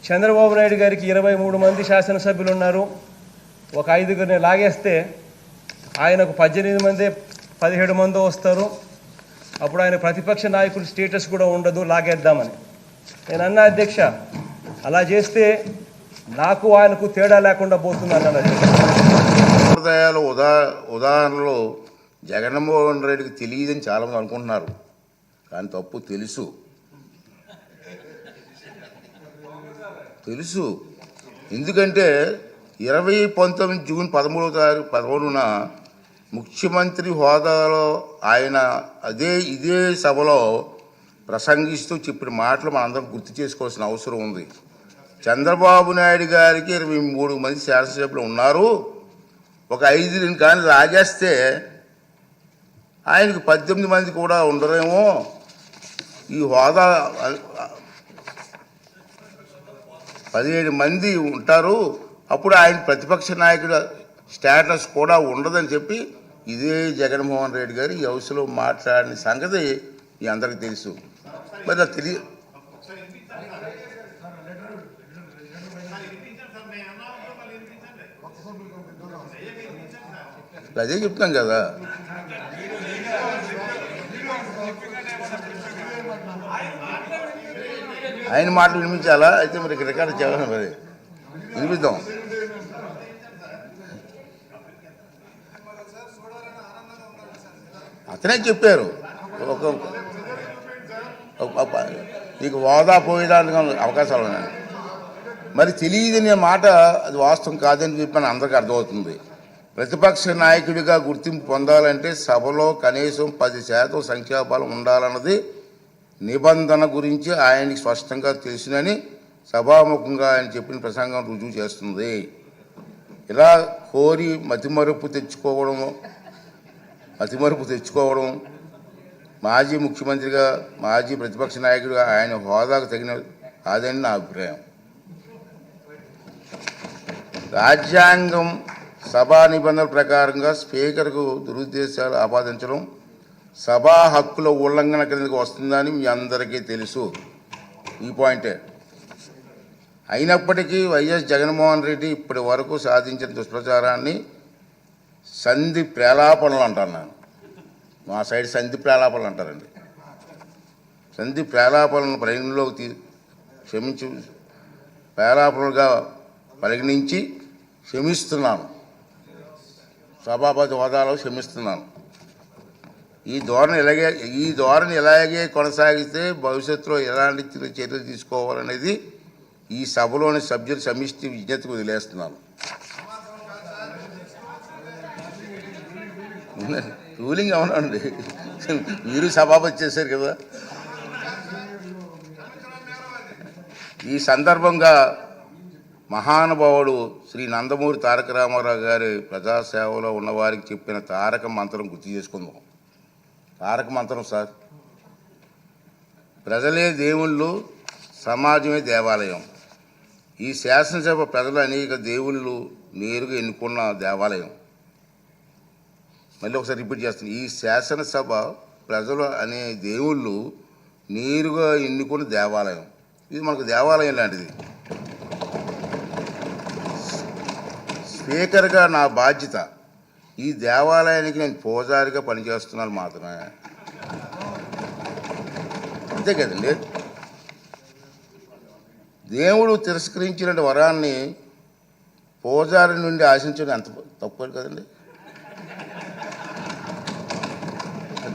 చంద్రబాబు నాయుడు గారికి 23 మంది శాసనసభ్యులు ఉన్నారు. ఒక 5గురిని లాగేస్తే ఆయనకు 18 మంది 17 మంది వస్తారు. అప్పుడు ఆయన ప్రతిపక్ష నాయకుడి స్టేటస్ కూడా ఉండదు, లాగేద్దామని. నేను అన్నా అధ్యక్ష, అలా చేస్తే నాకు ఆయనకు తేడా లేకుండా పోతుంది అన్నాడు. సంప్రదాయాలు ఉదాహరణలో జగన్మోహన్ రెడ్డికి తెలియదని చాలామంది అనుకుంటున్నారు, కానీ తప్పు. తెలుసు. ఎందుకంటే 2019 జూన్ 13న ముఖ్యమంత్రి హోదాలో ఆయన ఇదే సభలో ప్రసంగిస్తూ చెప్పిన మాటలు మనందరం గుర్తు చేసుకోవాల్సిన అవసరం ఉంది. చంద్రబాబు నాయుడు గారికి 23 మంది శాసనసభ్యులు ఉన్నారు, ఒక 5 కానీ లాగేస్తే ఆయనకు 18 మంది కూడా ఉండరేమో, ఈ హోదా 17 మంది ఉంటారు, అప్పుడు ఆయన ప్రతిపక్ష నాయకుడు స్టేటస్ కూడా ఉండదని చెప్పి ఇదే జగన్మోహన్ రెడ్డి గారు ఈ హౌస్లో మాట్లాడిన సంగతి మీ అందరికీ తెలుసు. మరి అది అదే చెప్తాం కదా. ఆయన మాటలు వినిపించాలా? అయితే మరి రికార్డు చేయాలి, మరి వినిపిద్దాం. అతనే చెప్పారు నీకు హోదా పోయేదానికి అవకాశాలు ఉన్నాయి. మరి తెలియదనే మాట అది వాస్తవం కాదని చెప్పి అందరికీ అర్థమవుతుంది. ప్రతిపక్ష నాయకుడిగా గుర్తింపు పొందాలంటే సభలో కనీసం 10% సంఖ్యాబలం ఉండాలన్నది నిబంధన గురించి ఆయనకి స్పష్టంగా తెలుసునని సభాముఖంగా ఆయన చెప్పిన ప్రసంగం రుజువు చేస్తుంది. ఇలా కోరి మతిమరుపు తెచ్చుకోవడం మాజీ ముఖ్యమంత్రిగా, మాజీ ప్రతిపక్ష నాయకుడిగా ఆయన హోదాకు తగిన కాదని నా అభిప్రాయం. రాజ్యాంగం సభా నిబంధనల ప్రకారంగా స్పీకర్కు దురుద్దేశాలు ఆపాదించడం సభా హక్కుల ఉల్లంఘన కిందకు వస్తుందని మీ అందరికీ తెలుసు. ఈ పాయింటే. అయినప్పటికీ వైఎస్ జగన్మోహన్ రెడ్డి ఇప్పటి వరకు సాధించిన దుష్ప్రచారాన్ని సంధి ప్రేలాపనలు అంటాను నేను. మా సైడ్ సంధి ప్రేలాపనలు అంటారండి. సంధి ప్రేలాపనలను పరిగణలోకి ప్రేలాపనలుగా పరిగణించి క్షమిస్తున్నాను, సభాపతి హోదాలో క్షమిస్తున్నాను. ఈ ధోరణి ఇలాగే కొనసాగిస్తే భవిష్యత్తులో ఎలాంటి చర్యలు తీసుకోవాలనేది ఈ సభలోని సభ్యుల సమిష్టి విజ్ఞతకు వదిలేస్తున్నాను. రూలింగ్ అవునండి, మీరు సభాపతి చేశారు కదా. ఈ సందర్భంగా మహానుభావుడు శ్రీ నందమూరి తారక రామారావు గారి ప్రజాసేవలో ఉన్నవారికి చెప్పిన తారక మంత్రం గుర్తు చేసుకుందాం. తారక మంత్రం సార్, ప్రజలే దేవుళ్ళు, సమాజమే దేవాలయం. ఈ శాసనసభ ప్రజలు అనేక దేవుళ్ళు నేరుగా ఎన్నుకున్న దేవాలయం. మళ్ళీ ఒకసారి రిపీట్ చేస్తాను, ఈ శాసనసభ ప్రజలు అనే దేవుళ్ళు నేరుగా ఎన్నుకున్న దేవాలయం. ఇది మనకు దేవాలయం లాంటిది. స్పీకర్గా నా బాధ్యత ఈ దేవాలయానికి నేను పూజారిగా పనిచేస్తున్నాను మాత్రమే, అంతే కదండి. దేవుడు తిరస్కరించిన వరాన్ని పూజారి నుండి ఆశించడం ఎంత తప్పు కదండి.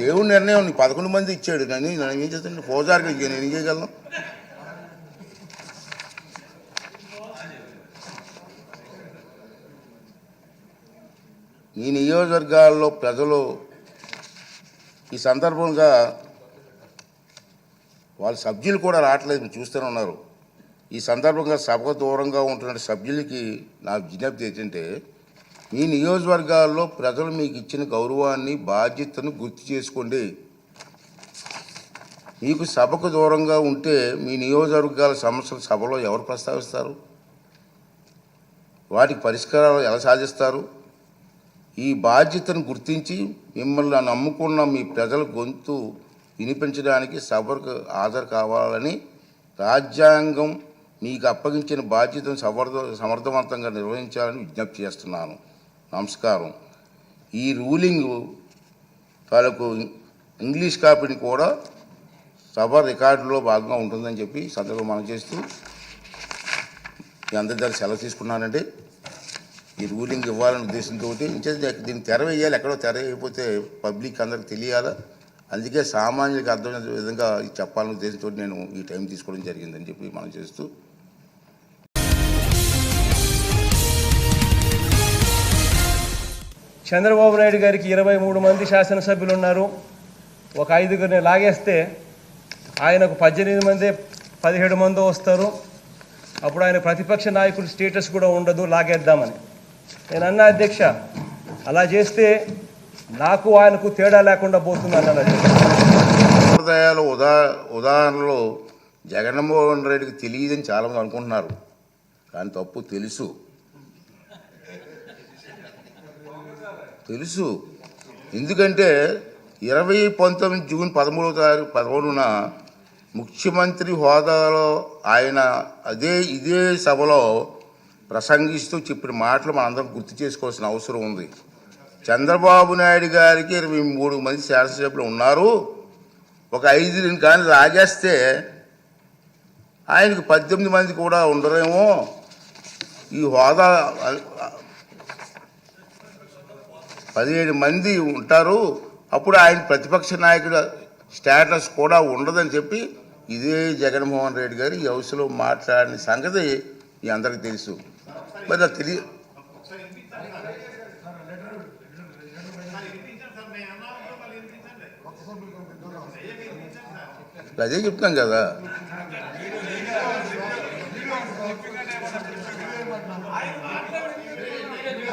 దేవుడి నిర్ణయం 11 మంది ఇచ్చాడు, కానీ నేను ఏం చేస్తాను? పూజారిగా నేను ఏం చేయగలను? ఈ నియోజకవర్గాల్లో ప్రజలు ఈ సందర్భంగా వాళ్ళ సభ్యులు కూడా రావట్లేదు, మీరు చూస్తూనే ఉన్నారు. ఈ సందర్భంగా సభకు దూరంగా ఉంటున్న సభ్యులకి నా విజ్ఞప్తి ఏంటంటే, మీ నియోజకవర్గాల్లో ప్రజలు మీకు ఇచ్చిన గౌరవాన్ని, బాధ్యతను గుర్తు చేసుకోండి. మీకు సభకు దూరంగా ఉంటే మీ నియోజకవర్గాల సమస్యలు సభలో ఎవరు ప్రస్తావిస్తారు? వాటికి పరిష్కారాలు ఎలా సాధిస్తారు? ఈ బాధ్యతను గుర్తించి మిమ్మల్ని నమ్ముకున్న మీ ప్రజల గొంతు వినిపించడానికి సభకు హాజరు కావాలని రాజ్యాంగం మీకు అప్పగించిన బాధ్యతను సమర్థవంతంగా నిర్వహించాలని విజ్ఞప్తి చేస్తున్నాను. నమస్కారం. ఈ రూలింగ్ తాలూకు ఇంగ్లీష్ కాపీని కూడా సభ రికార్డులో భాగంగా ఉంటుందని చెప్పి సందర్భం మనం చేస్తూ మీ అందరి దగ్గర సెలవు తీసుకున్నానండి. ఈ రూలింగ్ ఇవ్వాలనే ఉద్దేశంతో దీన్ని తెర వేయాలి, ఎక్కడో తెర వేయకపోతే పబ్లిక్ అందరికి తెలియాలా, అందుకే సామాన్యులకు అర్థమైన విధంగా చెప్పాలనే ఉద్దేశంతో నేను ఈ టైం తీసుకోవడం జరిగిందని చెప్పి మనం చేస్తూ చంద్రబాబు నాయుడు గారికి 23 మంది శాసనసభ్యులు ఉన్నారు. ఒక 5గురిని లాగేస్తే ఆయనకు 18 మంది 17 మందో వస్తారు. అప్పుడు ఆయన ప్రతిపక్ష నాయకుడి స్టేటస్ కూడా ఉండదు, లాగేద్దామని నేను అన్నా. అధ్యక్ష, అలా చేస్తే నాకు ఆయనకు తేడా లేకుండా పోతుంది అన్నాడు. సంప్రదాయాలు ఉదాహరణలో జగన్మోహన్ రెడ్డికి తెలియదని చాలామంది అనుకుంటున్నారు, కానీ తప్పు. తెలుసు. ఎందుకంటే 2019 జూన్ 13న ముఖ్యమంత్రి హోదాలో ఆయన ఇదే సభలో ప్రసంగిస్తూ చెప్పిన మాటలు మనందరం గుర్తు చేసుకోవాల్సిన అవసరం ఉంది. చంద్రబాబు నాయుడు గారికి 23 మంది శాసనసభ్యులు ఉన్నారు, ఒక 5 కానీ లాగేస్తే ఆయనకు 18 మంది కూడా ఉండరేమో, ఈ హోదా 17 మంది ఉంటారు, అప్పుడు ఆయన ప్రతిపక్ష నాయకుడు స్టేటస్ కూడా ఉండదని చెప్పి ఇదే జగన్మోహన్ రెడ్డి గారు ఈ హౌస్లో మాట్లాడిన సంగతి మీ అందరికీ తెలుసు. మరి అది అదే చెప్తాం కదా.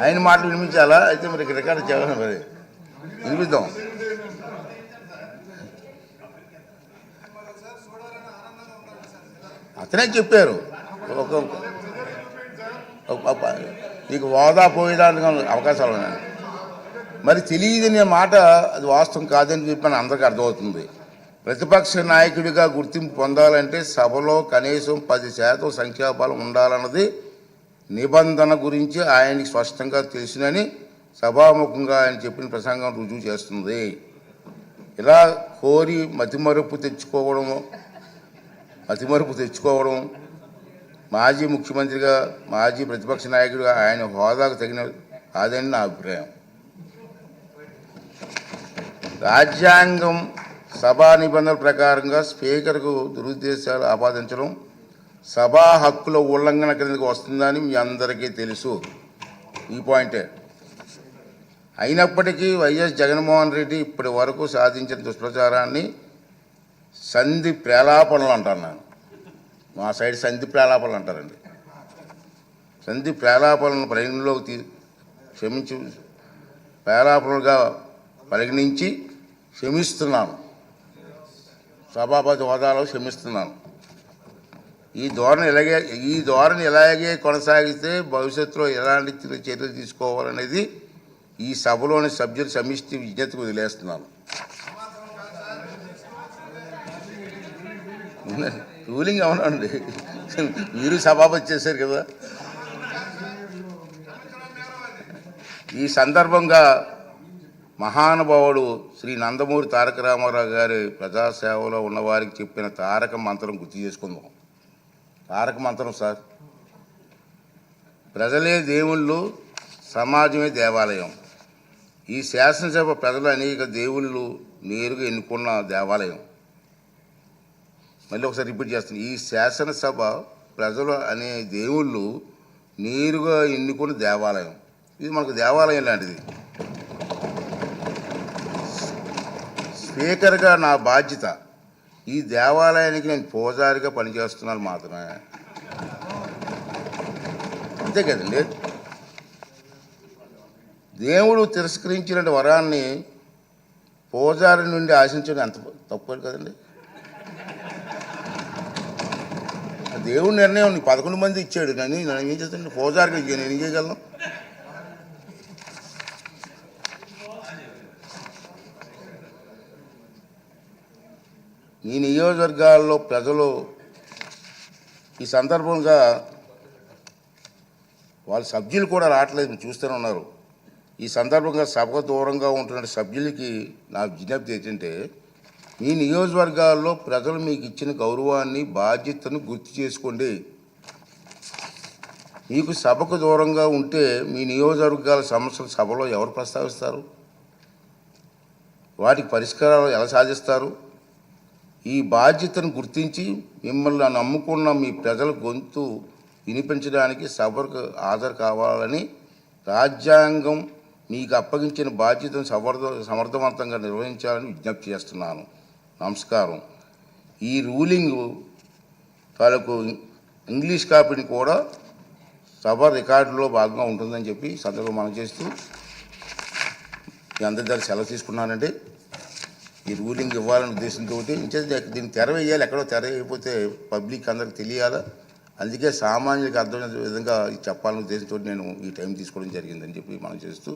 ఆయన మాటలు వినిపించాలా? అయితే మరి రికార్డు చేయాలి, మరి వినిపిద్దాం. అతనే చెప్పారు, నీకు హోదా పోయేదానికి అవకాశాలు ఉన్నాయి. మరి తెలియదనే మాట అది వాస్తవం కాదని చెప్పని అందరికీ అర్థమవుతుంది. ప్రతిపక్ష నాయకుడిగా గుర్తింపు పొందాలంటే సభలో కనీసం 10% సంఖ్యాబలం ఉండాలన్నది నిబంధన గురించి ఆయనకి స్పష్టంగా తెలుసునని సభాముఖంగా ఆయన చెప్పిన ప్రసంగం రుజువు చేస్తుంది. ఇలా కోరి మతిమరుపు తెచ్చుకోవడం మాజీ ముఖ్యమంత్రిగా, మాజీ ప్రతిపక్ష నాయకుడిగా ఆయన హోదాకు తగిన కాదని నా అభిప్రాయం. రాజ్యాంగం సభా నిబంధనల ప్రకారంగా స్పీకర్కు దురుద్దేశాలు ఆపాదించడం సభా హక్కుల ఉల్లంఘన కిందకు వస్తుందని మీ అందరికీ తెలుసు. ఈ పాయింటే. అయినప్పటికీ వైఎస్ జగన్మోహన్ రెడ్డి ఇప్పటి వరకు సాధించిన దుష్ప్రచారాన్ని సంధి ప్రేలాపనలు అంటాను నేను. మా సైడ్ సంధి ప్రేలాపనలు అంటారండి. సంధి ప్రేలాపనలను పరిగణలోకి ప్రేలాపనలుగా పరిగణించి క్షమిస్తున్నాను, సభాపతి హోదాలో క్షమిస్తున్నాను. ఈ ధోరణి ఇలాగే కొనసాగిస్తే భవిష్యత్తులో ఎలాంటి చర్యలు తీసుకోవాలనేది ఈ సభలోని సభ్యుల సమిష్టి విజ్ఞతకు వదిలేస్తున్నాను. రూలింగ్ అవునండి, మీరు సభాపతి చేశారు కదా. ఈ సందర్భంగా మహానుభావుడు శ్రీ నందమూరి తారక రామారావు గారి ప్రజాసేవలో ఉన్నవారికి చెప్పిన తారక మంత్రం గుర్తు చేసుకుందాం. తారక మంత్రం సార్, ప్రజలే దేవుళ్ళు, సమాజమే దేవాలయం. ఈ శాసనసభ ప్రజలు అనేక దేవుళ్ళు నేరుగా ఎన్నుకున్న దేవాలయం. మళ్ళీ ఒకసారి రిపీట్ చేస్తాను, ఈ శాసనసభ ప్రజలు అనే దేవుళ్ళు నేరుగా ఎన్నుకున్న దేవాలయం. ఇది మనకు దేవాలయం లాంటిది. స్పీకర్గా నా బాధ్యత ఈ దేవాలయానికి నేను పూజారిగా పనిచేస్తున్నాను మాత్రమే, అంతే కదండి. దేవుడు తిరస్కరించిన వరాన్ని పూజారి నుండి ఆశించడం ఎంత తప్పు కదండి. దేవుడి నిర్ణయం 11 మంది ఇచ్చాడు, నన్ను ఏం చేస్తాను? పూజారికి నేను ఏం చేయగలను? ఈ నియోజకవర్గాల్లో ప్రజలు ఈ సందర్భంగా వాళ్ళ సభ్యులు కూడా రావట్లేదు, మీరు చూస్తూనే ఉన్నారు. ఈ సందర్భంగా సభకు దూరంగా ఉంటున్న సభ్యులకి నా విజ్ఞప్తి ఏంటంటే, మీ నియోజకవర్గాల్లో ప్రజలు మీకు ఇచ్చిన గౌరవాన్ని, బాధ్యతను గుర్తు చేసుకోండి. మీకు సభకు దూరంగా ఉంటే మీ నియోజకవర్గాల సమస్యలు సభలో ఎవరు ప్రస్తావిస్తారు? వాటికి పరిష్కారాలు ఎలా సాధిస్తారు? ఈ బాధ్యతను గుర్తించి మిమ్మల్ని నమ్ముకున్న మీ ప్రజల గొంతు వినిపించడానికి సభకు హాజరు కావాలని, రాజ్యాంగం మీకు అప్పగించిన బాధ్యతను సమర్థవంతంగా నిర్వహించాలని విజ్ఞప్తి చేస్తున్నాను. నమస్కారం. ఈ రూలింగ్ తాలూకు ఇంగ్లీష్ కాపీని కూడా సభ రికార్డులో భాగంగా ఉంటుందని చెప్పి సందర్భం మనం చేస్తూ మీ అందరి దగ్గర సెలవు తీసుకున్నానండి. ఈ రూలింగ్ ఇవ్వాలనే ఉద్దేశంతో దీన్ని తెర వేయాలి, ఎక్కడో తెర వేయకపోతే పబ్లిక్ అందరికి తెలియాలా, అందుకే సామాన్యులకు అర్థమయ్యే విధంగా చెప్పాలనే ఉద్దేశంతో నేను ఈ టైం తీసుకోవడం జరిగిందని చెప్పి మనం చేస్తూ